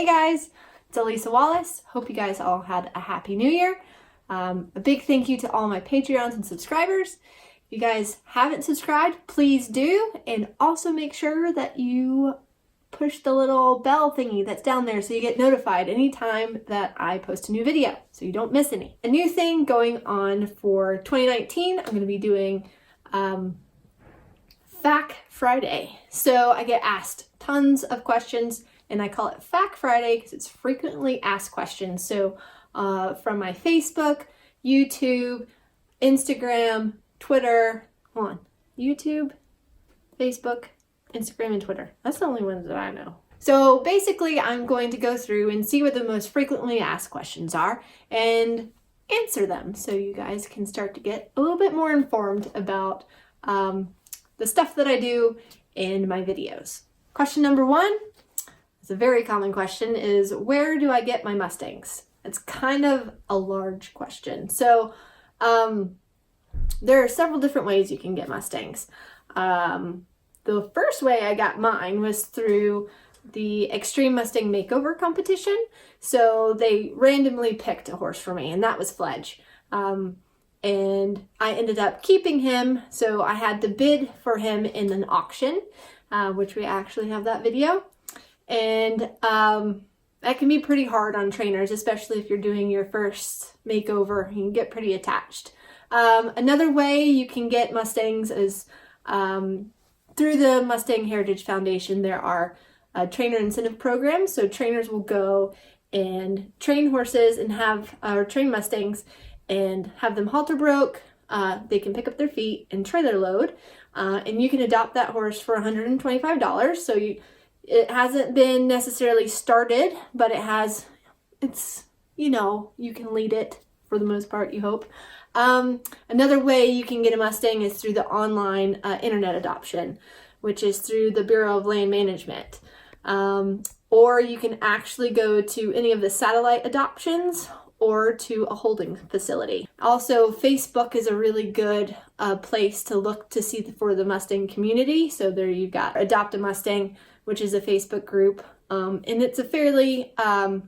Hey guys, it's Elisa Wallace. Hope you guys all had a happy new year. A big thank you to all my Patreons and subscribers. If you guys haven't subscribed, please do, and also make sure that you push the little bell thingy that's down there so you get notified anytime that I post a new video so you don't miss any. A new thing going on for 2019, I'm going to be doing Fact Friday. So I get asked tons of questions and I call it Fact Friday because it's frequently asked questions. So from my Facebook, YouTube, Instagram, Twitter, YouTube, Facebook, Instagram, and Twitter. That's the only ones that I know. So basically I'm going to go through and see what the most frequently asked questions are and answer them so you guys can start to get a little bit more informed about the stuff that I do in my videos. Question number one, it's a very common question, is where do I get my Mustangs? It's kind of a large question. So there are several different ways you can get Mustangs. The first way I got mine was through the Extreme Mustang Makeover competition. So they randomly picked a horse for me, and that was Fledge. And I ended up keeping him, so I had to bid for him in an auction, which we actually have that video. And that can be pretty hard on trainers, especially if you're doing your first makeover. You can get pretty attached. Another way you can get Mustangs is through the Mustang Heritage Foundation. There are trainer incentive programs, so trainers will go and train horses and train Mustangs and have them halter broke. They can pick up their feet and trailer load, and you can adopt that horse for $125. So it hasn't been necessarily started, but you can lead it for the most part, you hope. Another way you can get a Mustang is through the online internet adoption, which is through the Bureau of Land Management. Or you can actually go to any of the satellite adoptions or to a holding facility. Also, Facebook is a really good place to look to see for the Mustang community. So there you've got Adopt a Mustang, which is a Facebook group. And it's a fairly,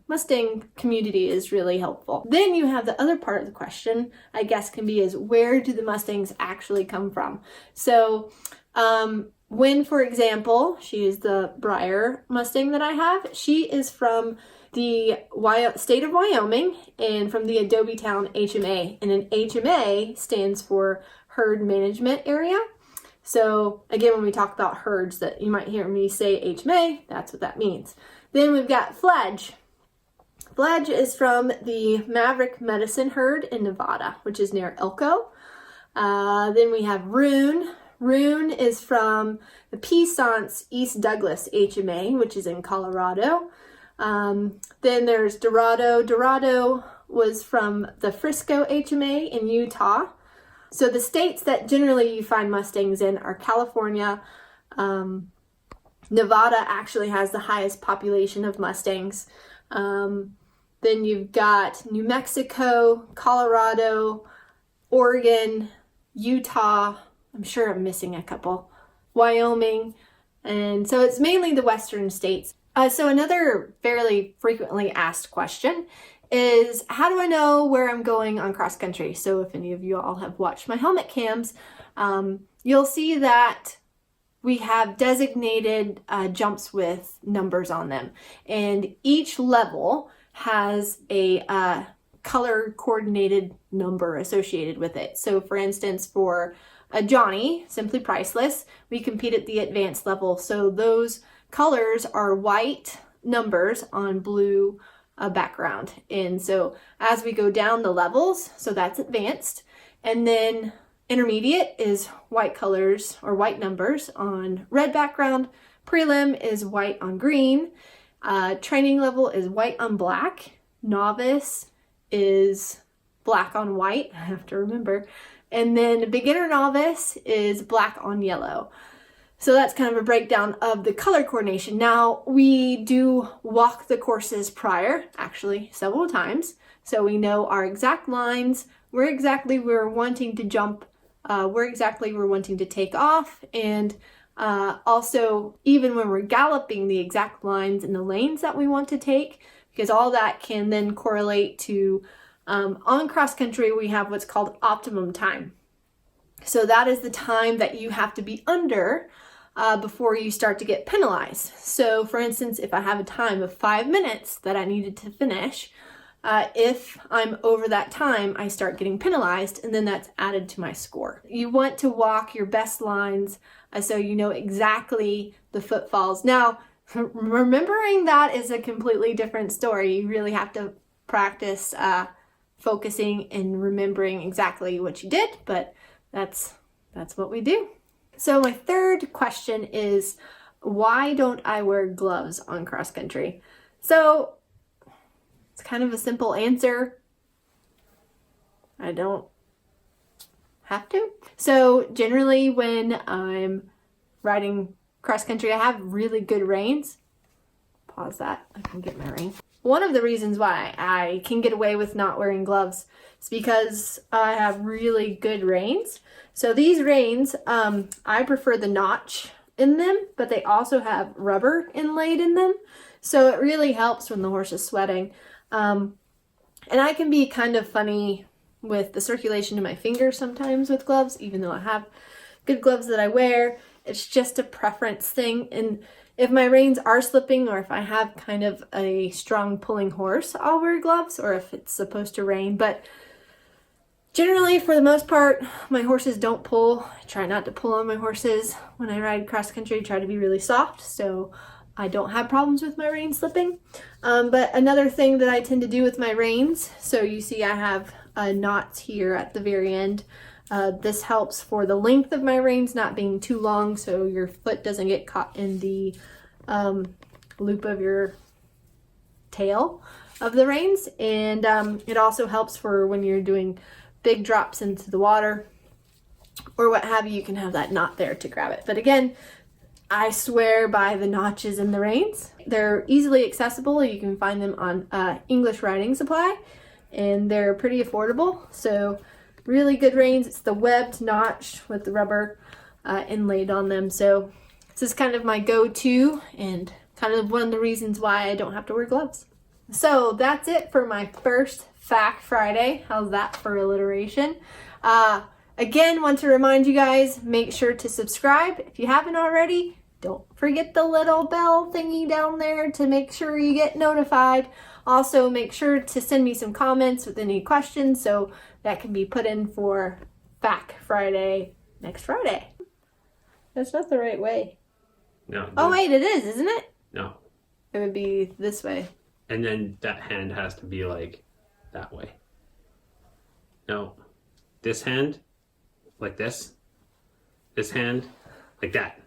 Mustang community is really helpful. Then you have the other part of the question, I guess, can be is where do the Mustangs actually come from? So when, for example, she is the Briar Mustang that I have, she is from the state of Wyoming and from the Adobe Town HMA. And an HMA stands for Herd Management Area. So again, when we talk about herds, that you might hear me say HMA, that's what that means. Then we've got Fledge. Fledge is from the Maverick Medicine Herd in Nevada, which is near Elko. Then we have Rune. Rune is from the Peasants East Douglas HMA, which is in Colorado. Then there's Dorado. Dorado was from the Frisco HMA in Utah. So the states that generally you find Mustangs in are California. Nevada actually has the highest population of Mustangs. Then you've got New Mexico, Colorado, Oregon, Utah. I'm sure I'm missing a couple. Wyoming. And so it's mainly the western states. So another fairly frequently asked question is, how do I know where I'm going on cross country? So if any of you all have watched my helmet cams, you'll see that we have designated jumps with numbers on them. And each level has a color coordinated number associated with it. So for instance, for a Johnny, Simply Priceless, we compete at the advanced level. So those colors are white numbers on blue background. And so as we go down the levels, so that's advanced, and then intermediate is white colors or white numbers on red background, prelim is white on green, training level is white on black, novice is black on white, I have to remember, and then beginner novice is black on yellow. So that's kind of a breakdown of the color coordination. Now, we do walk the courses prior, actually several times, so we know our exact lines, where exactly we're wanting to jump, where exactly we're wanting to take off, and Also, even when we're galloping, the exact lines in the lanes that we want to take, because all that can then correlate to, on cross country, we have what's called optimum time. So that is the time that you have to be under before you start to get penalized. So for instance, if I have a time of 5 minutes that I needed to finish, if I'm over that time, I start getting penalized, and then that's added to my score. You want to walk your best lines so you know exactly the footfalls. Now, remembering that is a completely different story. You really have to practice focusing and remembering exactly what you did, but that's what we do. So my third question is, why don't I wear gloves on cross country? So it's kind of a simple answer. I don't have to. So generally when I'm riding cross country, I have really good reins. Pause that, I can get my rein. One of the reasons why I can get away with not wearing gloves is because I have really good reins. So these reins, I prefer the notch in them, but they also have rubber inlaid in them. So it really helps when the horse is sweating. And I can be kind of funny with the circulation in my fingers sometimes with gloves, even though I have good gloves that I wear. It's just a preference thing. And if my reins are slipping, or if I have kind of a strong pulling horse, I'll wear gloves, or if it's supposed to rain. But generally, for the most part, my horses don't pull. I try not to pull on my horses when I ride cross country. I try to be really soft, so I don't have problems with my reins slipping. But another thing that I tend to do with my reins, so you see I have knots here at the very end. This helps for the length of my reins not being too long, so your foot doesn't get caught in the loop of your tail of the reins. And it also helps for when you're doing big drops into the water or what have you, you can have that knot there to grab it. But again, I swear by the notches in the reins. They're easily accessible. You can find them on English Riding Supply, and they're pretty affordable. So really good reins. It's the webbed notch with the rubber inlaid on them. So this is kind of my go-to and kind of one of the reasons why I don't have to wear gloves. So that's it for my first Fact Friday. How's that for alliteration? Again, want to remind you guys, make sure to subscribe. If you haven't already, don't forget the little bell thingy down there to make sure you get notified. Also, make sure to send me some comments with any questions so that can be put in for Fact Friday next Friday. That's not the right way. No. Oh, wait, it is, isn't it? No. It would be this way. And then that hand has to be like that way. No. This hand, like this. This hand, like that.